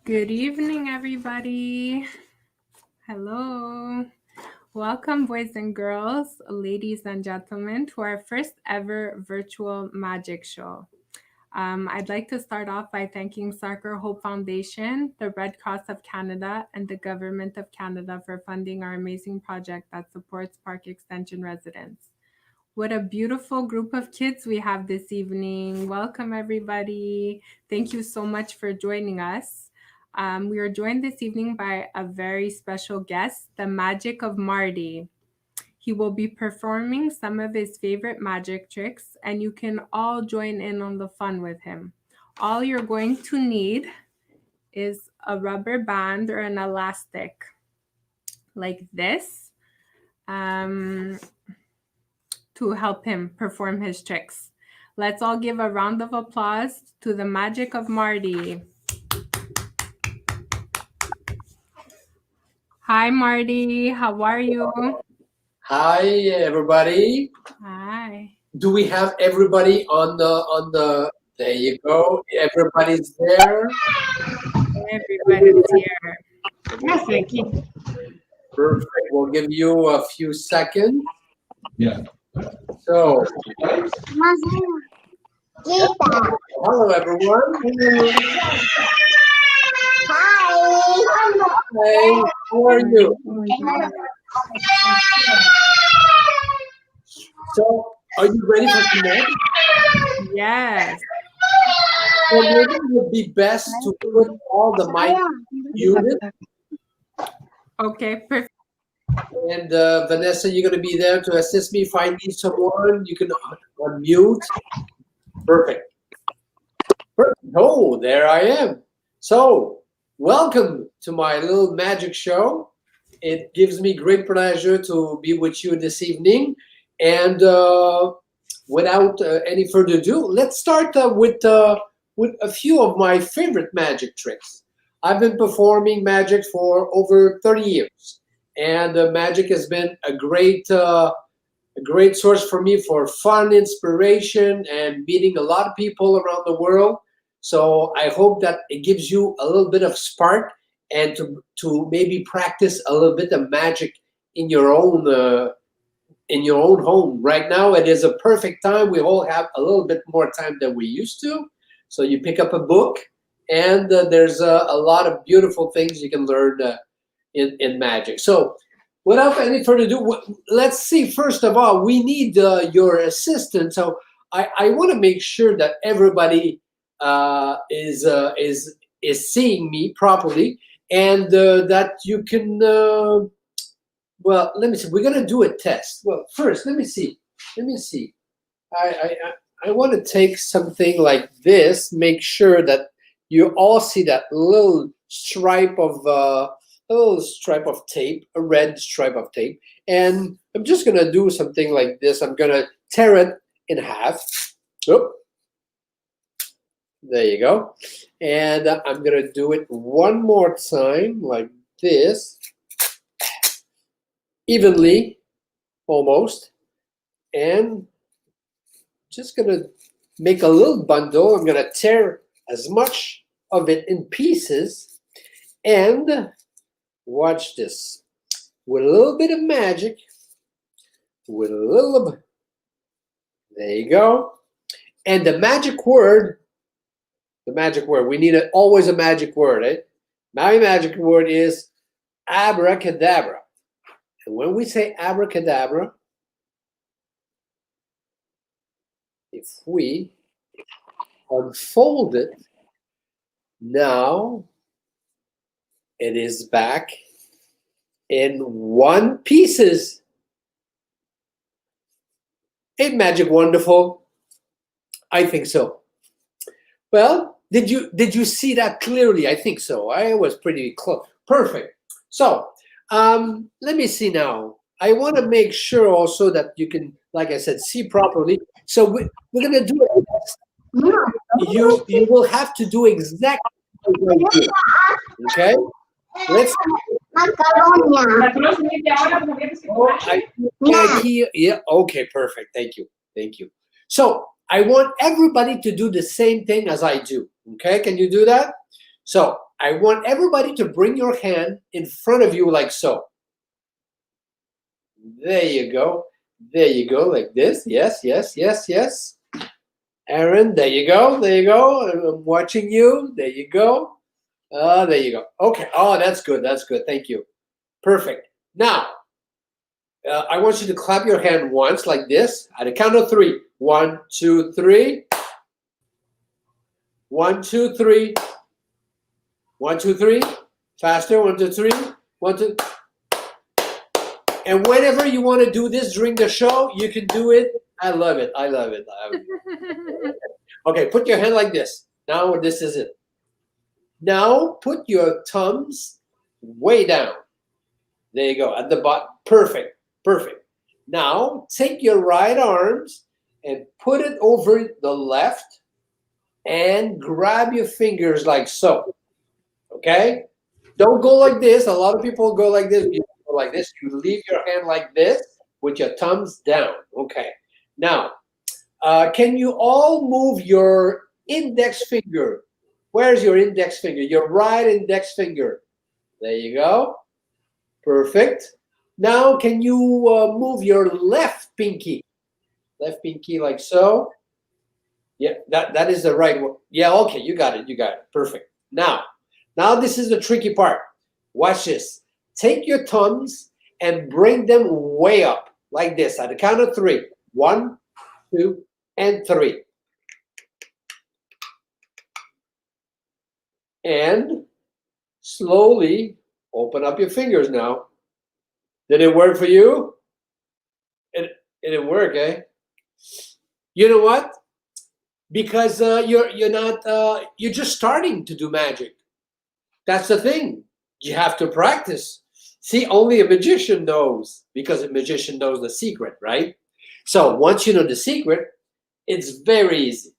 Good evening, everybody. Hello. Welcome, boys and girls, ladies and gentlemen, to our first ever virtual magic show. I'd like to start off by thanking Soccer Hope Foundation, the Red Cross of Canada, and the Government of Canada for funding our amazing project that supports Park Extension residents. What a beautiful group of kids we have this evening. Welcome, everybody. Thank you so much for joining us. We are joined this evening by a very special guest, the Magic of Marty. He will be performing some of his favorite magic tricks, and you can all join in on the fun with him. All you're going to need is a rubber band or an elastic like this. To help him perform his tricks. Let's all give a round of applause to the Magic of Marty. Hi, Marty. How are you? Hi, everybody. Hi. Do we have everybody on the? There you go. Everybody's there. Everybody's here. Perfect. We'll give you a few seconds. Yeah. So, hello, everyone. Hi. How are you? So, are you ready for tonight? Yes. So maybe it would be best to put all the mic muted. Okay, perfect. And Vanessa, you're going to be there to assist me. If I need someone, you can unmute. Perfect. Perfect. Oh, there I am. So, welcome to my little magic show. It gives me great pleasure to be with you this evening. And without any further ado, let's start with a few of my favorite magic tricks. I've been performing magic for over 30 years. And magic has been a great source for me for fun, inspiration, and meeting a lot of people around the world. So I hope that it gives you a little bit of spark and to maybe practice a little bit of magic in your own home. Right now, it is a perfect time. We all have a little bit more time than we used to. So you pick up a book, and there's a lot of beautiful things you can learn in magic. So without any further ado, let's see. First of all, we need your assistance. So I want to make sure that everybody is seeing me properly, and that you can. Well, let me see. We're gonna do a test. Well, first, let me see. I want to take something like this. Make sure that you all see that little stripe of tape, a red stripe of tape, and I'm just gonna do something like this. I'm gonna tear it in half. Oh, there you go. And I'm gonna do it one more time like this, evenly, almost, and just gonna make a little bundle. I'm gonna tear as much of it in pieces, and watch this. With a little bit of magic, there you go. And the magic word, we need always a magic word, eh? My magic word is abracadabra. And when we say abracadabra, if we unfold it, now it is back in one pieces. Ain't magic wonderful? I think so. Well, did you see that clearly? I think so. I was pretty close. Perfect. So let me see now. I want to make sure also that you can, like I said, see properly. So we're gonna do it. You will have to do exactly like this. Okay? Let's. Yeah. Okay. Perfect. Thank you. So I want everybody to do the same thing as I do. Okay? Can you do that? So I want everybody to bring your hand in front of you like so. There you go. There you go, like this. Yes, yes, yes, yes. Aaron, there you go. There you go. I'm watching you. There you go. There you go. Okay. Oh, that's good. That's good. Thank you. Perfect. Now, I want you to clap your hand once like this at a count of 3. 1, 2, 3. 1, 2, 3. 1, 2, 3. Faster. 1, 2, 3. 1, 2. And whenever you want to do this during the show, you can do it. I love it. I love it. I love it. Okay, put your hand like this. Now this is it. Now put your thumbs way down. There you go, at the bottom. Perfect, perfect. Now take your right arms and put it over the left and grab your fingers like so. Okay? Don't go like this. A lot of people go like this. You go like this. You leave your hand like this with your thumbs down. Okay. Now, can you all move your index finger? Where's your index finger? Your right index finger. There you go. Perfect. Now, can you move your left pinky? Left pinky like so. Yeah, that is the right one. Yeah, okay, you got it. You got it. Perfect. Now this is the tricky part. Watch this. Take your thumbs and bring them way up like this at the count of 3. 1, 2, and 3. And slowly open up your fingers now. Did it work for you? It didn't work, eh? You know what? Because you're not you're just starting to do magic. That's the thing. You have to practice. See, only a magician knows, because a magician knows the secret, right? So once you know the secret, it's very easy.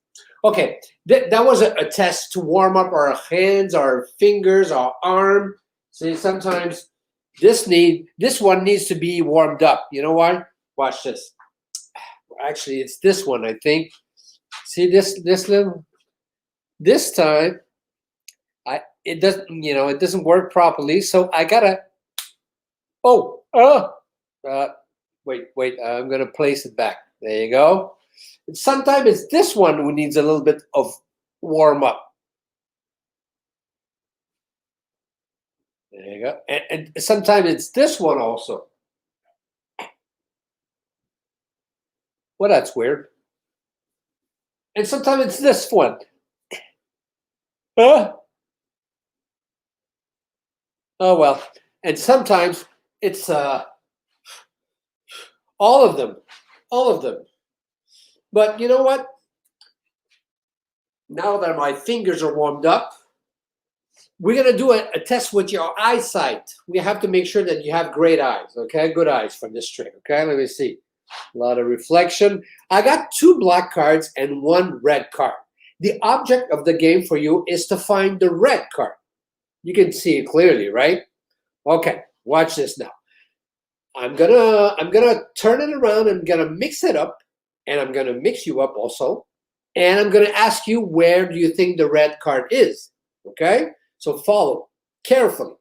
Okay, that was a test to warm up our hands, our fingers, our arm. See, sometimes this one needs to be warmed up. You know why? Watch this. Actually, it's this one, I think. See this little. This time, it doesn't work properly. So I gotta. Wait. I'm gonna place it back. There you go. Sometimes it's this one who needs a little bit of warm up. There you go. And sometimes it's this one also. Well, that's weird. And sometimes it's this one. Huh? Oh well. And sometimes it's all of them. All of them. But you know what? Now that my fingers are warmed up, we're going to do a test with your eyesight. We have to make sure that you have great eyes, okay? Good eyes for this trick, okay? Let me see. A lot of reflection. I got 2 black cards and 1 red card. The object of the game for you is to find the red card. You can see it clearly, right? Okay, watch this now. I'm gonna turn it around and I'm gonna mix it up, and I'm gonna mix you up also, and I'm gonna ask you, where do you think the red card is? Okay, so follow carefully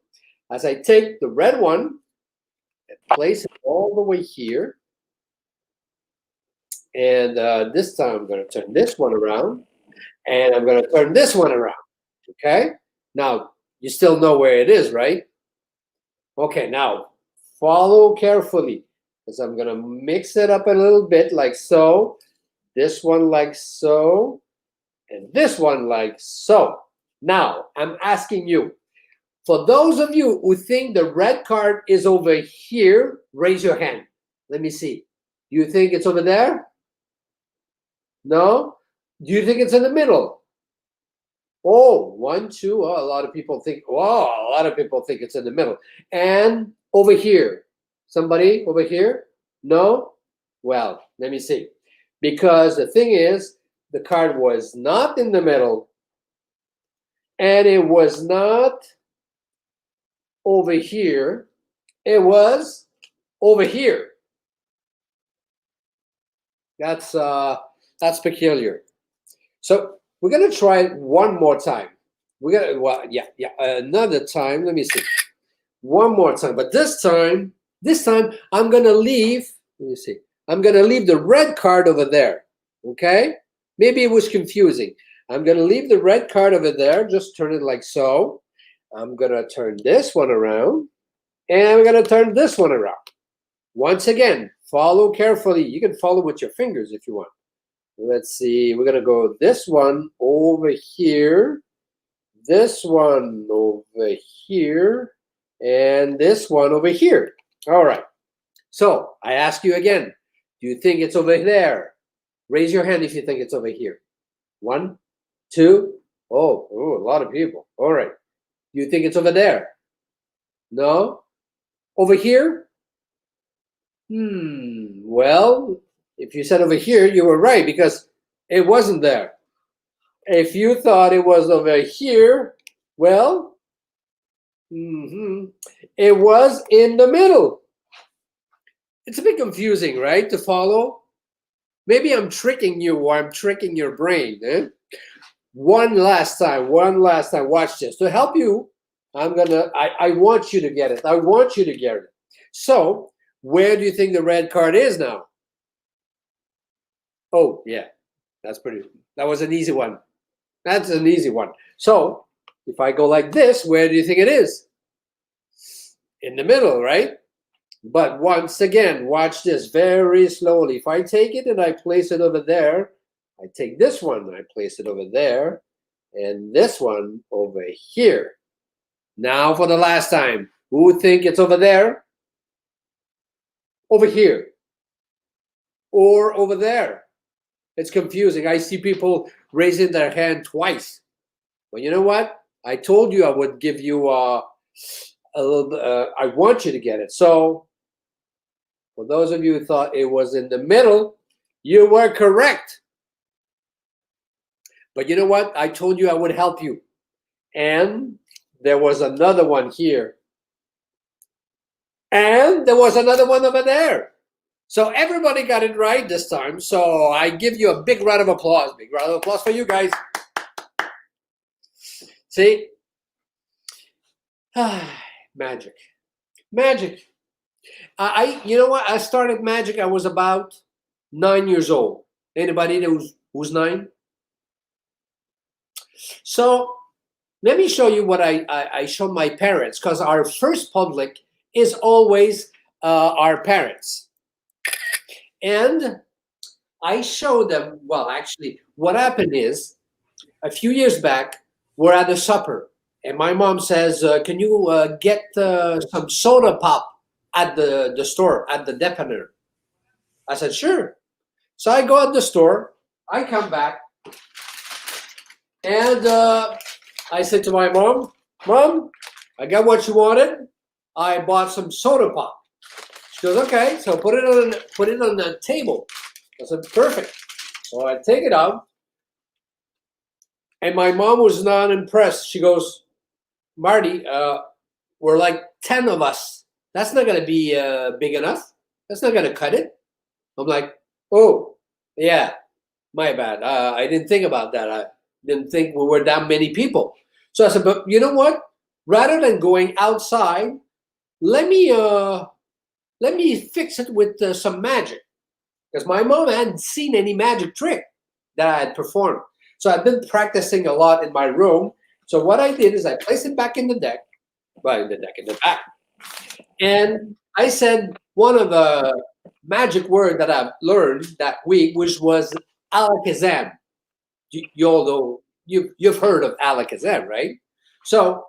as I take the red one and place it all the way here, and this time I'm gonna turn this one around, and I'm gonna turn this one around. Okay, now you still know where it is, right? Okay, now follow carefully, because I'm gonna mix it up a little bit like so, this one like so, and this one like so. Now I'm asking you, for those of you who think the red card is over here, raise your hand. Let me see. Do you think it's over there? No? Do you think it's in the middle? Oh, 1, 2. Oh, a lot of people think. Wow, a lot of people think it's in the middle. And over here, somebody over here? No? Well, let me see. Because the thing is, the card was not in the middle, and it was not over here. It was over here. That's peculiar. So we're gonna try it one more time. We got, well, yeah, another time. Let me see. One more time. But this time, I'm going to leave. Let me see. I'm going to leave the red card over there. Okay? Maybe it was confusing. I'm going to leave the red card over there. Just turn it like so. I'm going to turn this one around. And I'm going to turn this one around. Once again, follow carefully. You can follow with your fingers if you want. Let's see. We're going to go this one over here. This one over here. And this one over here. All right. So I ask you again, do you think it's over there? Raise your hand if you think it's over here. 1, 2. Oh, a lot of people. All right. Do you think it's over there? No? Over here? Well, if you said over here, you were right because it wasn't there. If you thought it was over here, well, it was in the middle. It's a bit confusing, right, to follow? Maybe I'm tricking you or I'm tricking your brain. One last time, watch this. To help you, I want you to get it. I want you to get it. So, where do you think the red card is now? Oh, yeah, that was an easy one. That's an easy one. So, if I go like this, where do you think it is? In the middle, right? But once again, watch this very slowly. If I take it and I place it over there, I take this one and I place it over there, and this one over here. Now for the last time, who would think it's over there? Over here. Or over there. It's confusing. I see people raising their hand twice. But you know what? I told you I would give you a little. I want you to get it. So, for those of you who thought it was in the middle, you were correct. But you know what? I told you I would help you. And there was another one here. And there was another one over there. So everybody got it right this time. So I give you a big round of applause. Big round of applause for you guys. See? Magic. Magic. You know what? I started magic. I was about 9 years old. Anybody who's 9? So let me show you what I show my parents, because our first public is always our parents. And I show them, well, actually, what happened is a few years back, we're at a supper. And my mom says, can you get some soda pop at the store, at the depanneur? I said, sure. So I go at the store. I come back. And I said to my mom, Mom, I got what you wanted. I bought some soda pop. She goes, okay. So put it on the table. I said, perfect. So I take it out. And my mom was not impressed. She goes, Marty, we're like 10 of us. That's not going to be big enough. That's not going to cut it. I'm like, oh, yeah, my bad. I didn't think about that. I didn't think we were that many people. So I said, but you know what? Rather than going outside, let me fix it with some magic. Because my mom hadn't seen any magic trick that I had performed. So I've been practicing a lot in my room. So what I did is I placed it back in the deck, in the back. And I said one of the magic word that I've learned that week, which was alakazam. You all know, you've heard of alakazam, right? So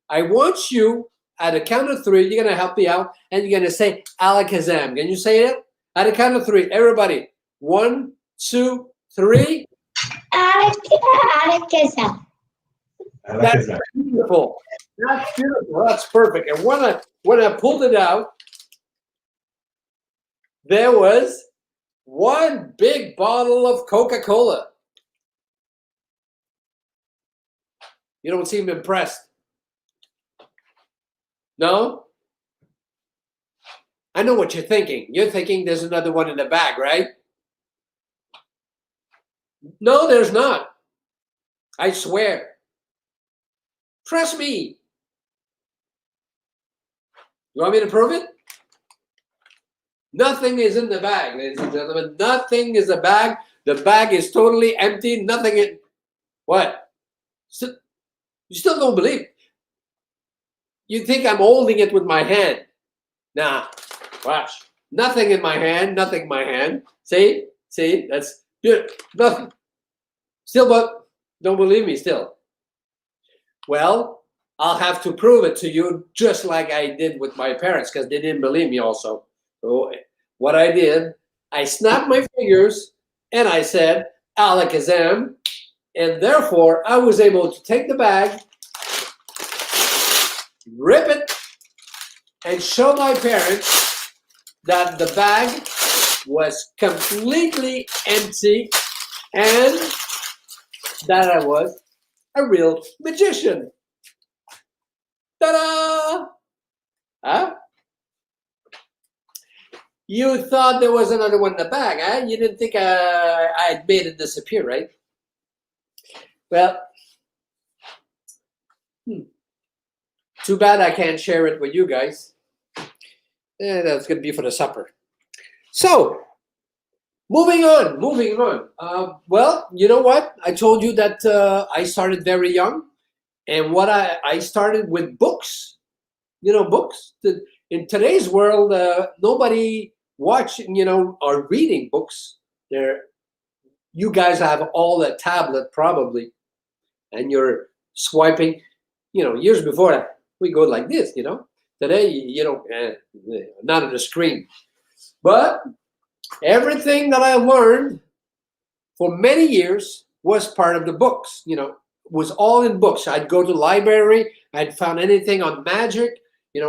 I want you, at a count of 3, you're going to help me out, and you're going to say alakazam. Can you say it? At a count of 3, everybody. 1, 2, 3. Alakazam. That's beautiful. That's beautiful. That's perfect. And when I pulled it out, there was one big bottle of Coca-Cola. You don't seem impressed. No? I know what you're thinking. You're thinking there's another one in the bag, right? No, there's not. I swear. Trust me. You want me to prove it? Nothing is in the bag, ladies and gentlemen. Nothing is a bag. The bag is totally empty. Nothing in. What? You still don't believe? You think I'm holding it with my hand? Nah. Watch. Nothing in my hand. Nothing in my hand. See? See? That's good. Nothing. Still, but don't believe me still. Well, I'll have to prove it to you just like I did with my parents because they didn't believe me also. So what I did, I snapped my fingers and I said, Alakazam, and therefore I was able to take the bag, rip it, and show my parents that the bag was completely empty and that I was a real magician. Ta-da! Huh? You thought there was another one in the bag, huh? You didn't think I'd made it disappear, right? Well, too bad I can't share it with you guys. That's going to be for the supper. So, moving on. Well, you know what? I told you that I started very young. And what I started with books. You know, books. In today's world, nobody watching, or reading books. You guys have all a tablet probably, and you're swiping. Years before that, we go like this. Today, not on the screen. But everything that I learned for many years was part of the books. Was all in books. I'd go to the library. I'd found anything on magic.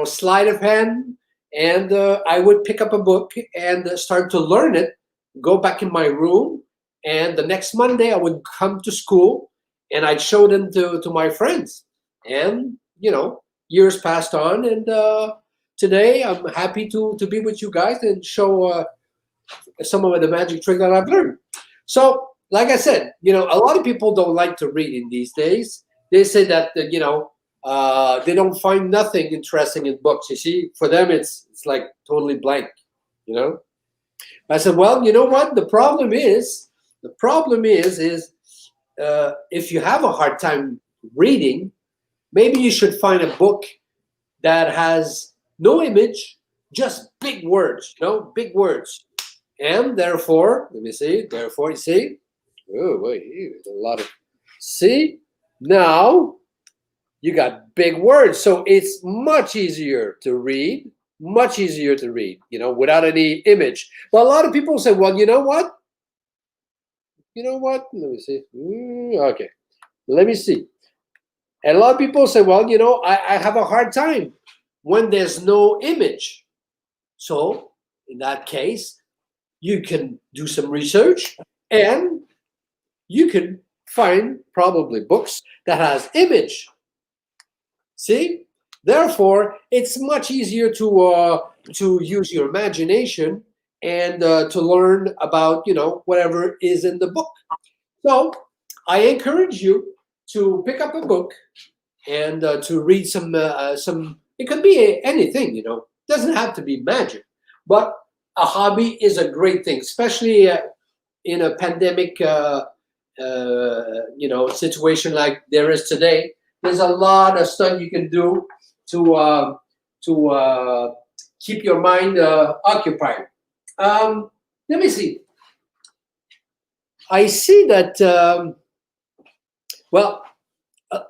Sleight of hand, and I would pick up a book and start to learn it, go back in my room, and the next Monday I would come to school and I'd show them to my friends. And, years passed on, and today I'm happy to be with you guys and show some of the magic trick that I've learned. So, like I said, a lot of people don't like to read in these days. They say that, they don't find nothing interesting in books. You see, for them it's like totally blank. I said, well, you know what? The problem is if you have a hard time reading, maybe you should find a book that has no image, just big words. Big words, and therefore, let me see. Therefore, you see, oh wait, there's a lot of see now. You got big words, so it's much easier to read, without any image. But a lot of people say, well, you know what? Let me see. Okay, let me see. And a lot of people say, well, I have a hard time when there's no image. So in that case, you can do some research and you can find probably books that has image. See, therefore, it's much easier to use your imagination and to learn about whatever is in the book. So, I encourage you to pick up a book and to read some. It could be anything, Doesn't have to be magic, but a hobby is a great thing, especially in a pandemic, situation like there is today. There's a lot of stuff you can do to keep your mind occupied. Let me see. I see that.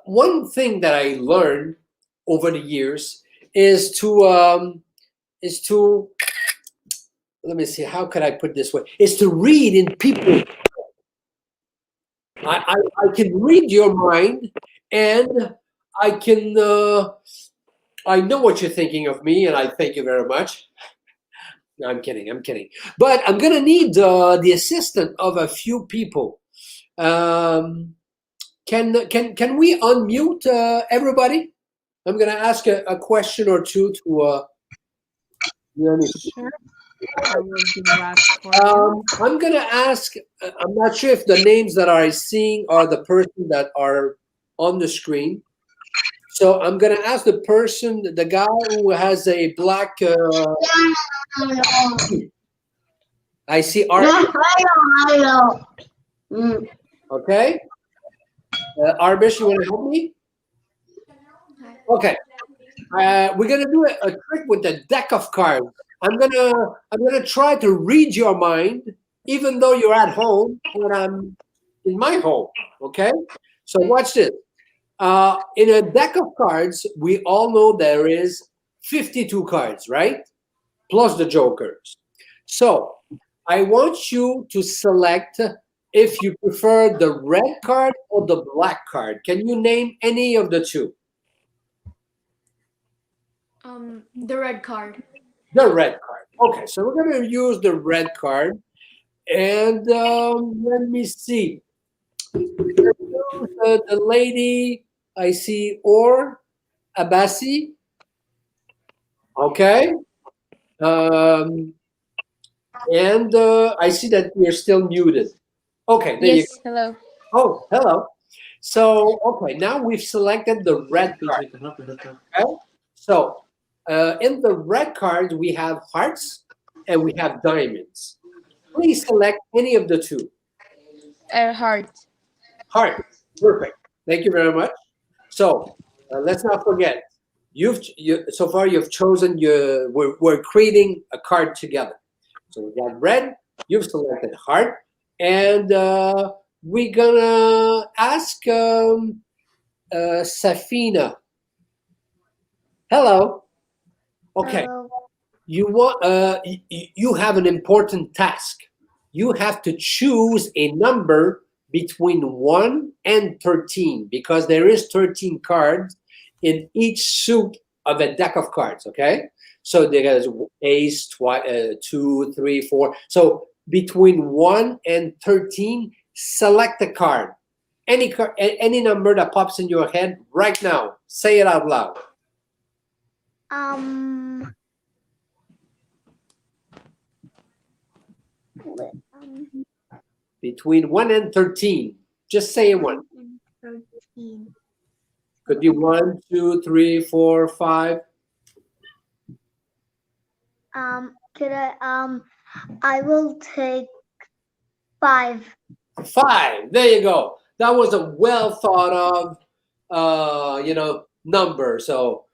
One thing that I learned over the years is to let me see. How could I put it this way? Is to read in people. I can read your mind, and I can. I know what you're thinking of me, and I thank you very much. No, I'm kidding. But I'm gonna need the assistance of a few people. Can we unmute everybody? I'm gonna ask a question or two to. Sure. I will do that for you. I'm gonna ask. I'm not sure if the names that I seeing are the person that are on the screen. So I'm gonna ask the person, the guy who has a black. I see art. Hello. Mm. Okay, Arbish, you want to help me? Okay, we're gonna do a trick with the deck of cards. I'm gonna try to read your mind, even though you're at home and I'm in my home. Okay, so watch this. In a deck of cards, we all know there is 52 cards, right? Plus the jokers. So I want you to select if you prefer the red card or the black card. Can you name any of the two? The red card. The red card. Okay, so we're going to use the red card. And let me see. The lady I see, or Abasi. Okay. Um, and I see that you're still muted. Okay, there you Yes, hello. go. Oh, hello. So, okay, now we've selected the red card. Okay? So, in the red card, we have hearts and we have diamonds. Please select any of the two. Heart. Heart. Perfect. Thank you very much. So, let's not forget, so far you've chosen we're creating a card together. So we got red, you've selected heart, and we're gonna ask Safina. Hello. Okay. Hello. You have an important task. You have to choose a number between 1 and 13 because there is 13 cards in each suit of a deck of cards. Okay, so there's ace, 2, 3, 4. So between 1 and 13, select a card. Any number that pops in your head right now. Say it out loud. Um, Between 1 and 13. Just say one. 13. Could be 1, 2, 3, 4, 5. Could I will take 5. 5. There you go. That was a well thought of, number. So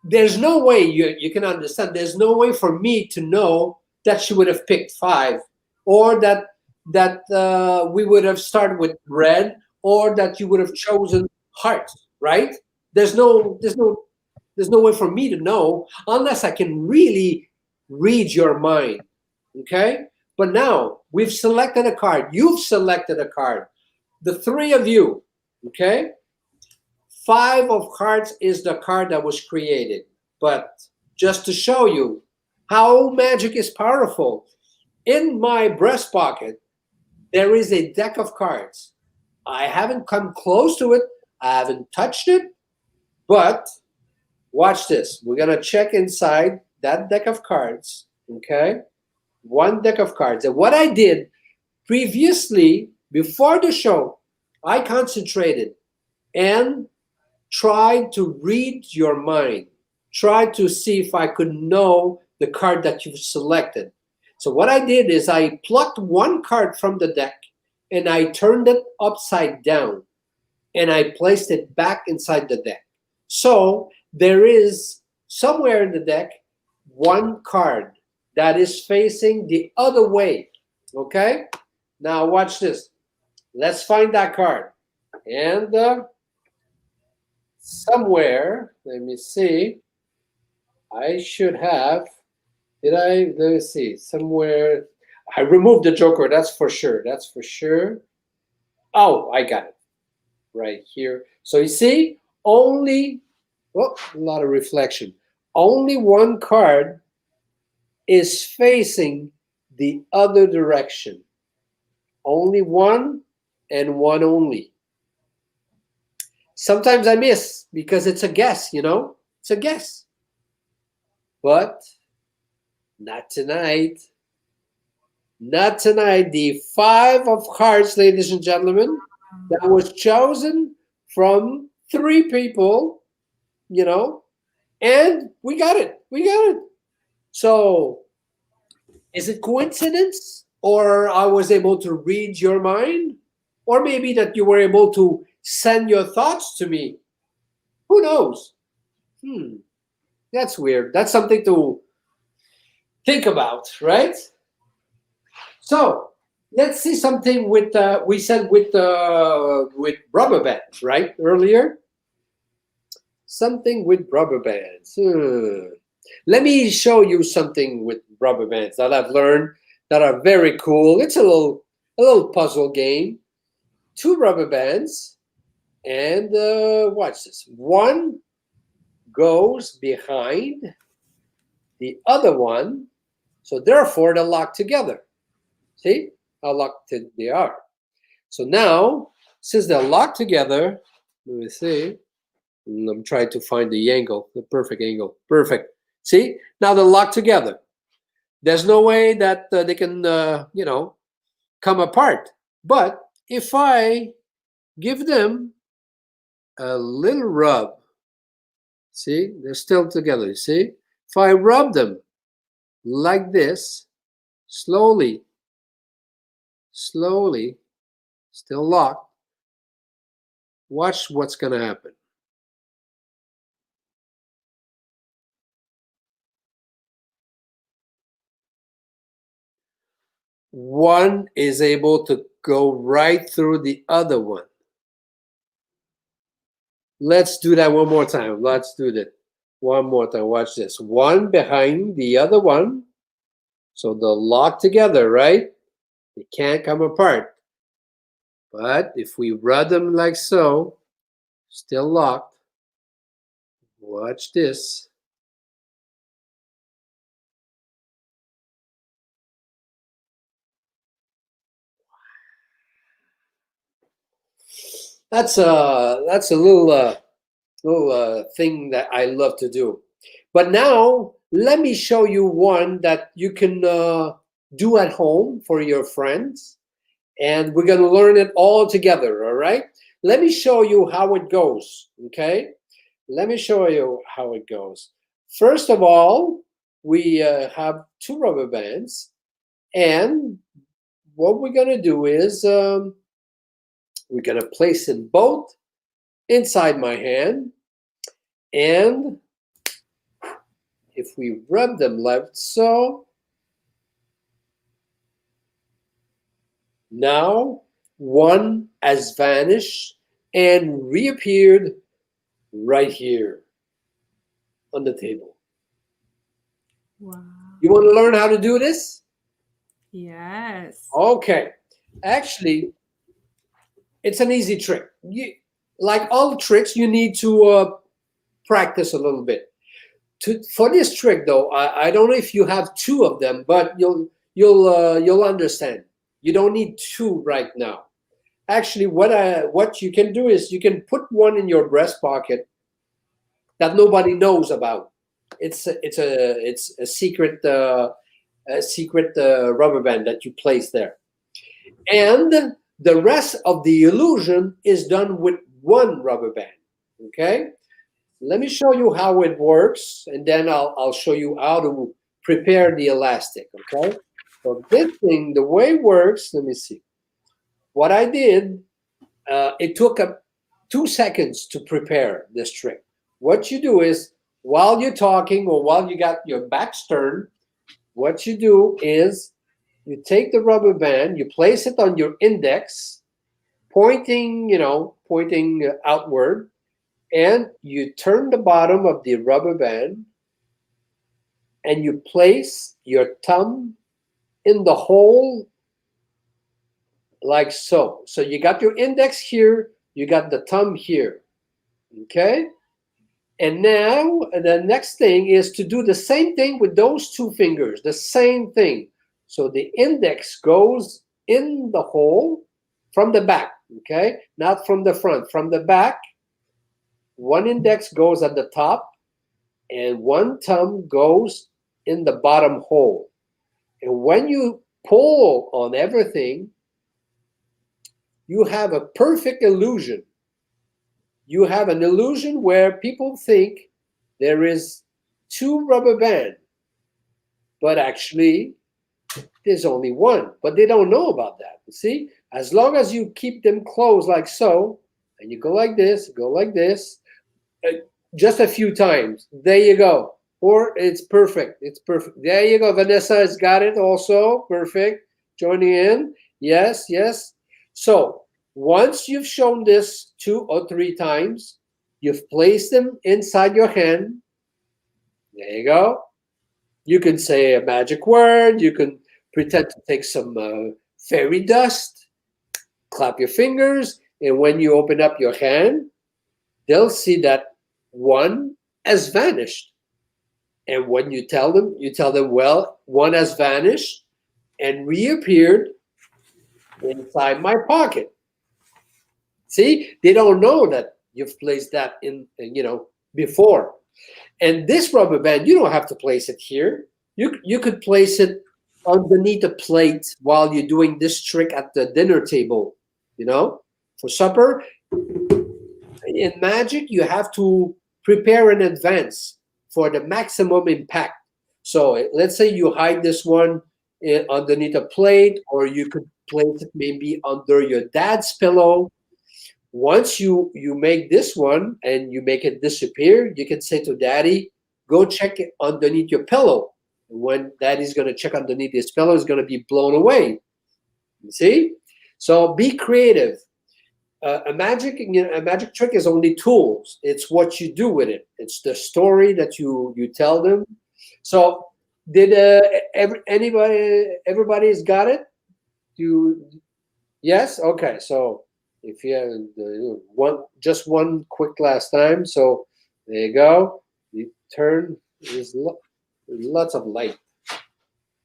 there's no way you can understand. There's no way for me to know that she would have picked 5, or that we would have started with red, or that you would have chosen heart. Right? There's no way for me to know unless I can really read your mind. Okay? But now we've selected a card. You've selected a card. The three of you, okay? 5 of hearts is the card that was created. But just to show you how magic is powerful, in my breast pocket, there is a deck of cards. I haven't come close to it. I haven't touched it. But watch this. We're going to check inside that deck of cards, okay? One deck of cards. And what I did previously, before the show, I concentrated and tried to read your mind, tried to see if I could know the card that you've selected. So what I did is I plucked one card from the deck and I turned it upside down and I placed it back inside the deck. So there is somewhere in the deck one card that is facing the other way. Okay? Now watch this. Let's find that card. And somewhere, let me see. I should have. Let me see. Somewhere. I removed the Joker. That's for sure. That's for sure. Oh, I got it. Right here. So you see, only. Oh, a lot of reflection. Only one card is facing the other direction. Only one and one only. Sometimes I miss because it's a guess, It's a guess. But not tonight. Not tonight. The 5 of hearts, ladies and gentlemen, that was chosen from 3 people. you know, and we got it. We got it. So is it coincidence, or I was able to read your mind, or maybe that you were able to send your thoughts to me? Who knows? That's weird. That's something to think about, right? So let's see something with we said with rubber bands, right? Earlier, something with rubber bands. Let me show you something with rubber bands that I've learned that are very cool. It's a little puzzle game. 2 rubber bands, and watch this. One goes behind the other one, so therefore they're locked together. See how locked they are. So now, since they're locked together, let me see. I'm trying to find the angle, the perfect angle. Perfect. See, now they're locked together. There's no way that they can, come apart. But if I give them a little rub, see, they're still together. You see, if I rub them like this, slowly, still locked, watch what's going to happen. One is able to go right through the other one. Let's do that one more time. Let's do that one more time. Watch this. One behind the other one. So they're locked together, right? They can't come apart. But if we rub them like so, still locked. Watch this. That's a little thing that I love to do. But now let me show you one that you can do at home for your friends, and we're going to learn it all together. All right. Let me show you how it goes. Okay. Let me show you how it goes. First of all, we have 2 rubber bands, and what we're going to do is we're going to place them both inside my hand, and if we rub them left so, now one has vanished and reappeared right here on the table. Wow. You want to learn how to do this? Yes. Okay. Actually, it's an easy trick. Like all tricks, you need to practice a little bit. For this trick, though, I don't know if you have 2 of them, but you'll understand. You don't need 2 right now. Actually, what you can do is you can put one in your breast pocket that nobody knows about. It's a secret rubber band that you place there, and the rest of the illusion is done with 1 rubber band. Okay, let me show you how it works, and then I'll show you how to prepare the elastic. Okay, so this thing, the way it works, let me see. What I did, it took 2 seconds to prepare this trick. What you do is, while you're talking or while you got your back turned, what you do is you take the rubber band, you place it on your index, pointing outward, and you turn the bottom of the rubber band, and you place your thumb in the hole like so. So you got your index here, you got the thumb here. Okay? And now the next thing is to do the same thing with those 2 fingers, the same thing. So the index goes in the hole from the back, okay? Not from the front, from the back. 1 index goes at the top, and 1 thumb goes in the bottom hole. And when you pull on everything, you have a perfect illusion. you have an illusion where people think there is 2 rubber bands, but actually there's only 1. But they don't know about that. You see, as long as you keep them closed like so, and you go like this, just a few times. There you go. Or it's perfect. It's perfect. There you go. Vanessa has got it also. Perfect. Joining in. Yes, yes. So once you've shown this 2 or 3 times, you've placed them inside your hand. There you go. You can say a magic word. You can pretend to take some fairy dust. Clap your fingers. And when you open up your hand, they'll see that 1 has vanished. And when you tell them, well, 1 has vanished and reappeared inside my pocket. See, they don't know that you've placed that in, before. And this rubber band, you don't have to place it here. You could place it underneath a plate while you're doing this trick at the dinner table, for supper. In magic, you have to prepare in advance for the maximum impact. So let's say you hide this one underneath a plate, or you could place it maybe under your dad's pillow. Once you make this one and you make it disappear, you can say to daddy, go check it underneath your pillow. And when daddy's going to check underneath his pillow, it's going to be blown away. You see? So be creative. A magic trick is only tools. It's what you do with it. It's the story that you tell them. So did everybody's got it? Yes? Okay. So if you have just one quick last time. So there you go. You turn. There's lots of light.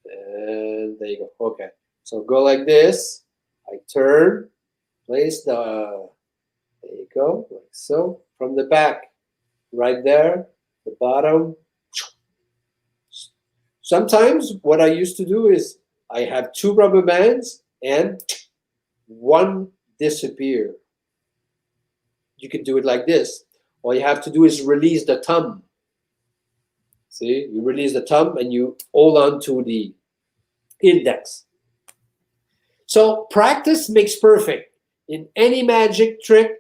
And there you go. Okay. So go like this. I turn. Place there you go, like so, from the back, right there, the bottom. Sometimes what I used to do is I have 2 rubber bands and 1 disappear. You can do it like this. All you have to do is release the thumb. See, you release the thumb and you hold on to the index. So practice makes perfect. In any magic trick,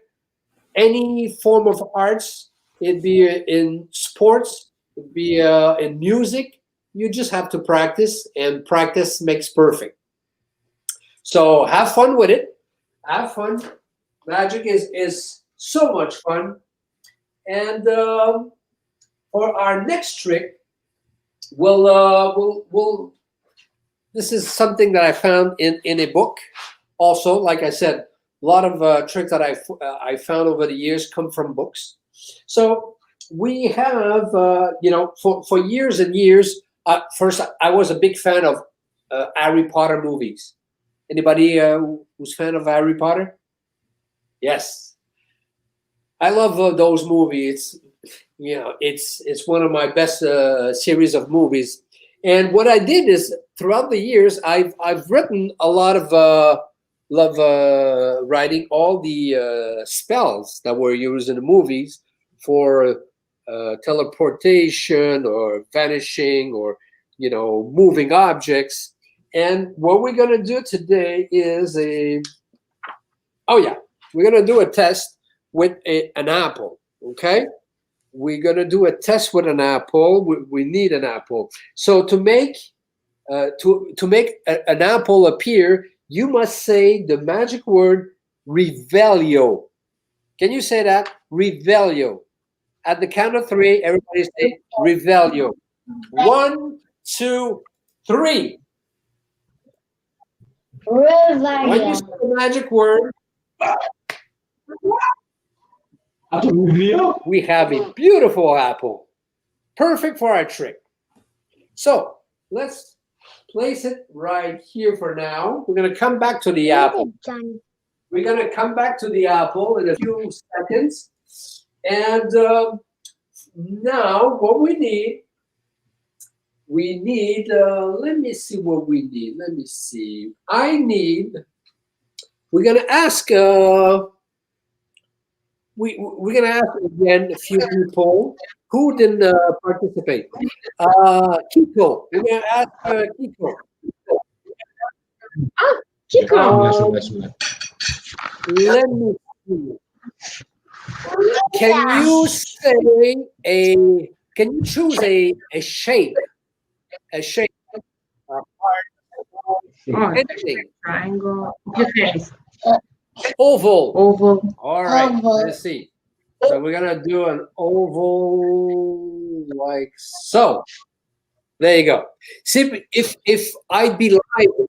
any form of arts, it'd be in sports, it'd be in music, you just have to practice, and practice makes perfect. So have fun with it. Have fun. Magic is so much fun. And for our next trick, we'll this is something that I found in a book. Also, like I said, a lot of tricks that I found over the years come from books. So we have, for years and years. First, I was a big fan of Harry Potter movies. Anybody who's fan of Harry Potter? Yes, I love those movies. It's one of my best series of movies. And what I did is throughout the years, I've written a lot of. Love writing all the spells that were used in the movies for teleportation or vanishing or moving objects. And what we're gonna do today is we're gonna do a test with an apple. Okay, we're gonna do a test with an apple. We need an apple. So to make an apple appear, you must say the magic word Revelio. Can you say that? Revelio. At the count of 3, everybody say Revelio. 1, 2, 3. Revelio. When you say the magic word, we have a beautiful apple. Perfect for our trick. So let's place it right here for now. We're going to come back to the apple. We're going to come back to the apple in a few seconds. And now what we need, let me see what we need. Let me see. We're going to ask we're gonna ask again a few people who didn't participate. Kiko, we're gonna ask Kiko. Sudah, sudah. Let me see. Can you say a? Can you choose a shape? A shape. Uh, anything. Triangle. Okay. Oval. Oval. All right. Oval. Let's see. So we're gonna do an oval like so. There you go. See, if I'd be live,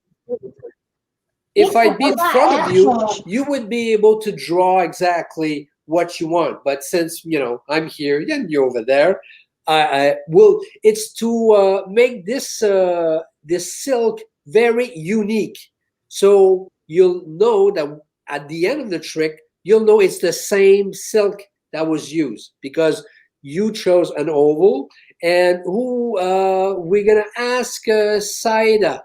if I'd be in front of you, you would be able to draw exactly what you want. But since I'm here and you're over there, I will. It's to make this silk very unique. So you'll know that at the end of the trick, you'll know it's the same silk that was used because you chose an oval. And who we're gonna ask Saida.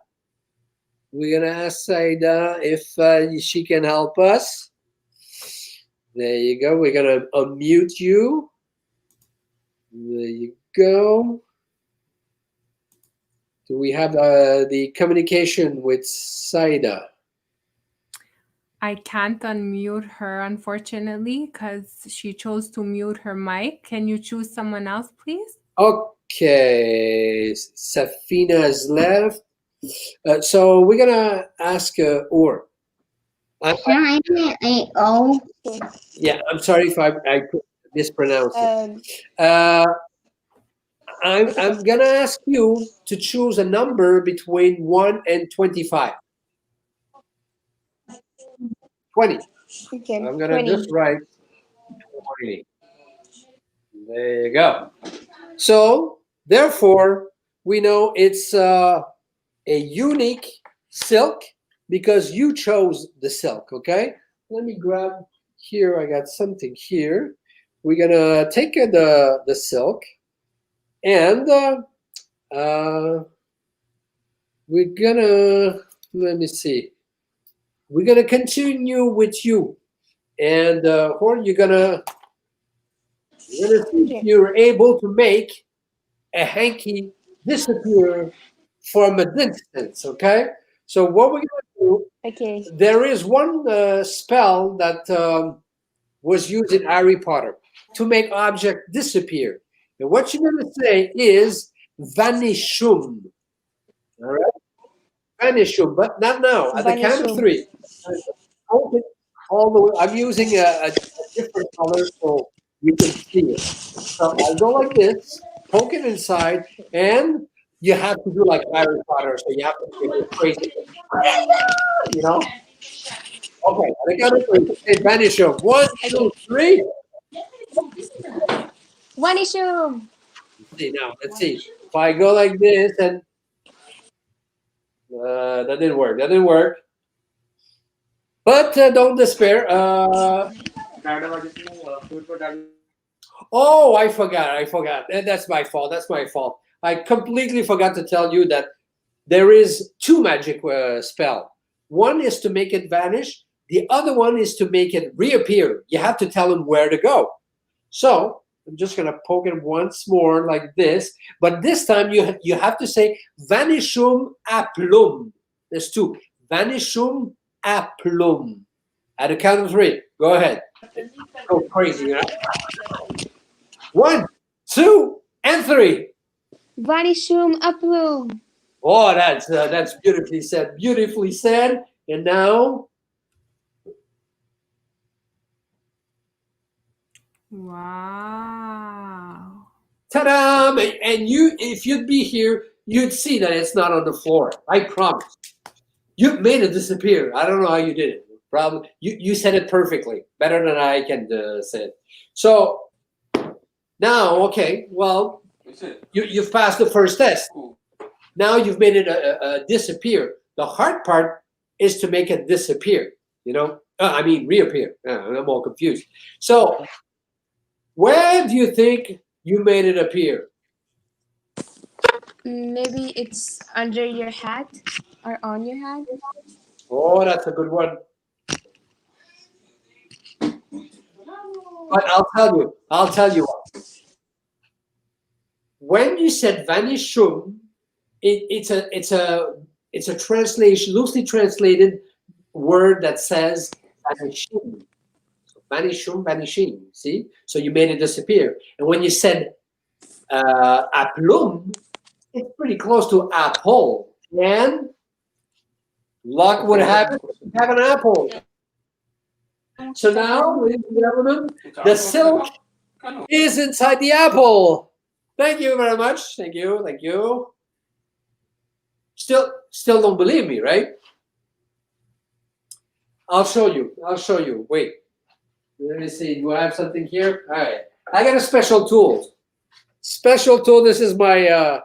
We're gonna ask Saida if she can help us. There you go. We're gonna unmute you. There you go. Do we have the communication with Saida? I can't unmute her, unfortunately, because she chose to mute her mic. Can you choose someone else, please? Okay, Safina has left. So we're gonna ask Ur. Yeah, I'm sorry if I mispronounced it. I'm gonna ask you to choose a number between 1 and 25. 20. Okay. I'm gonna 20. just write 20. There you go. So therefore, we know it's a unique silk because you chose the silk. Okay. Let me grab here. I got something here. We're gonna take the silk and we're gonna let me see. We're gonna continue with you, and Horn, you're gonna see if you're able to make a hanky disappear from a distance. Okay. So what we're gonna do? Okay. There is one spell that was used in Harry Potter to make object disappear, and what you're gonna say is vanishum. All right. Vanishum, but not now. At the count of Vanishum. 3. Hold it all the way. I'm using a different color so you can see it. So I'll go like this, poke it inside, and you have to do like Harry Potter. So you have to make it crazy. Okay, at the count of 3. Say Vanishum. 1, 2, 3. Vanishum. See now. Let's see. If I go like this, and that didn't work. That didn't work. But don't despair. Oh, I forgot. I forgot. That's my fault. That's my fault. I completely forgot to tell you that there is 2 magic spell. One is to make it vanish. The other one is to make it reappear. You have to tell them where to go. So I'm just gonna poke it once more like this. But this time you have to say vanishum aplum. There's 2. Vanishum aplum. At the count of 3. Go ahead. Go crazy. 1, 2, and 3. Vanishum aplum. Oh, that's beautifully said. Beautifully said. And now, Wow. ta-da! And you, if you'd be here, you'd see that it's not on the floor. I promise. You made it disappear. I don't know how you did it. Probably you said it perfectly, better than I can say it. So now, okay, well, you've passed the first test. Now you've made it disappear. The hard part is to make it disappear. I mean reappear. I'm all confused. So where do you think you made it appear? Maybe it's under your hat or on your hat. Oh, that's a good one. But I'll tell you what. When you said vanishum, it's a translation, loosely translated word that says vanishing. So vanishum, vanishing. See, so you made it disappear. And when you said aplum, it's pretty close to apple. And luck would have it, you have an apple. So now, ladies and gentlemen, the silk is inside the apple. Thank you very much. Thank you. Thank you. Still don't believe me, right? I'll show you. I'll show you. Wait. Let me see. Do I have something here? All right. I got a special tool. Special tool. This is my a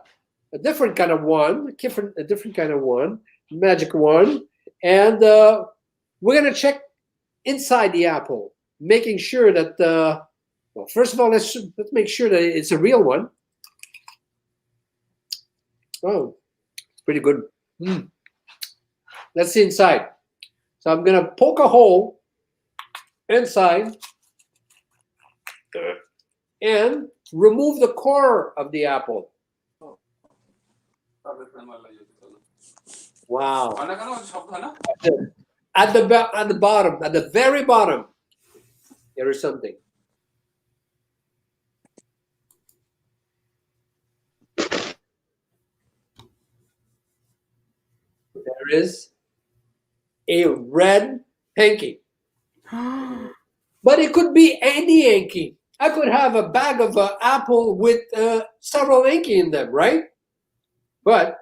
different kind of one. A different kind of one. Magic one. And we're gonna check inside the apple, making sure that well, first of all, let's make sure that it's a real one. Oh, pretty good. Let's see inside. So I'm gonna poke a hole inside and remove the core of the apple. Wow. At the bottom, at the very bottom, there is something. There is a red hanky. But it could be any hanky. I could have a bag of apple with several hanky in them, right? But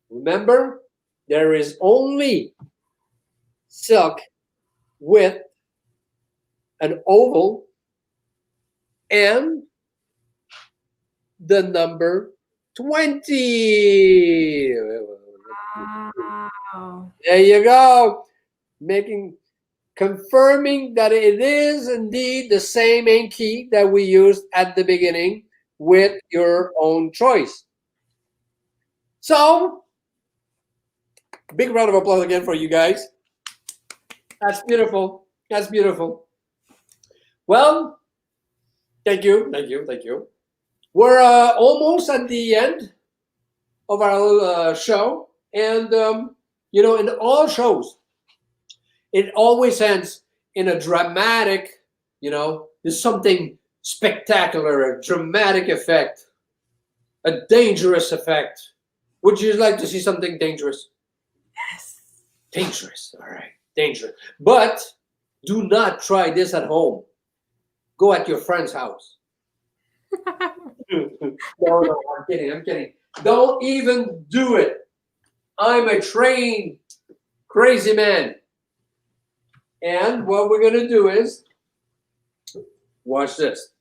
remember, there is only silk with an oval and the number 20. Wow. There you go. Confirming that it is indeed the same key that we used at the beginning with your own choice. So, big round of applause again for you guys. That's beautiful. That's beautiful. Well, thank you, thank you, thank you. We're almost at the end of our little show. And, you know, in all shows, it always ends in a dramatic, you know, there's something spectacular, a dramatic effect, a dangerous effect. Would you like to see something dangerous? Yes. Dangerous, all right, dangerous. But do not try this at home. Go at your friend's house. No, I'm kidding, I'm kidding. Don't even do it. I'm a trained crazy man. And what we're going to do is, watch this.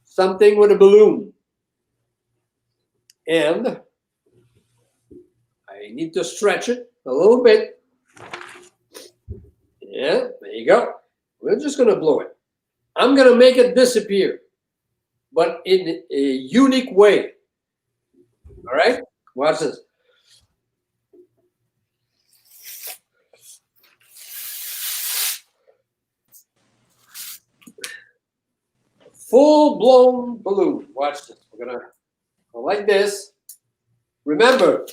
Something with a balloon. And I need to stretch it a little bit. Yeah, there you go. We're just going to blow it. I'm going to make it disappear, but in a unique way. All right? Watch this. Full-blown balloon. Watch this. We're going to go like this. Remember,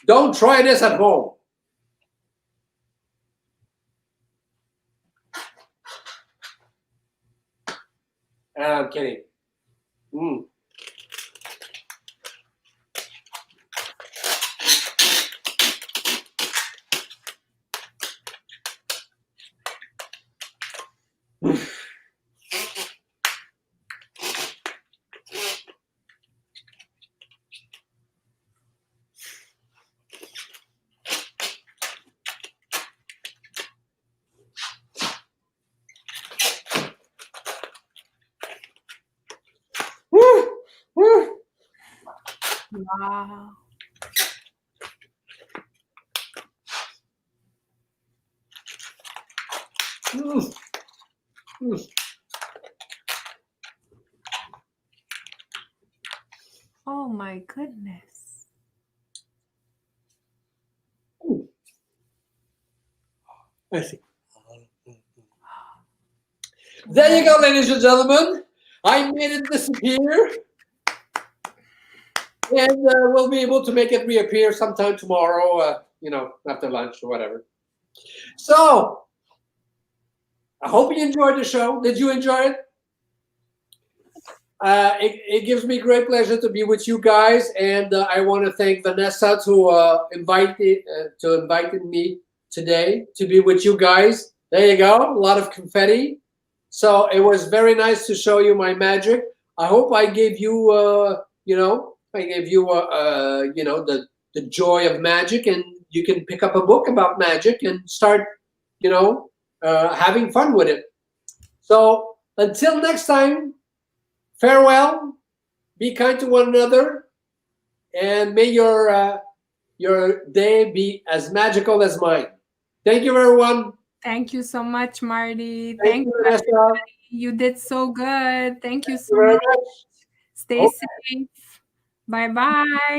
don't try this at home. I'm kidding. Wow. Oh my goodness. I see. There you go, ladies and gentlemen. I made it disappear. And we'll be able to make it reappear sometime tomorrow, after lunch or whatever. So, I hope you enjoyed the show. Did you enjoy it? It gives me great pleasure to be with you guys, and I want to thank Vanessa to invited me today to be with you guys. There you go, a lot of confetti. So it was very nice to show you my magic. I hope I gave you, the joy of magic, and you can pick up a book about magic and start, having fun with it. So until next time, farewell. Be kind to one another, and may your day be as magical as mine. Thank you, everyone. Thank you so much, Marty. Thank you, Vanessa. You did so good. Thank you so Very much. much. Stay safe. Bye-bye.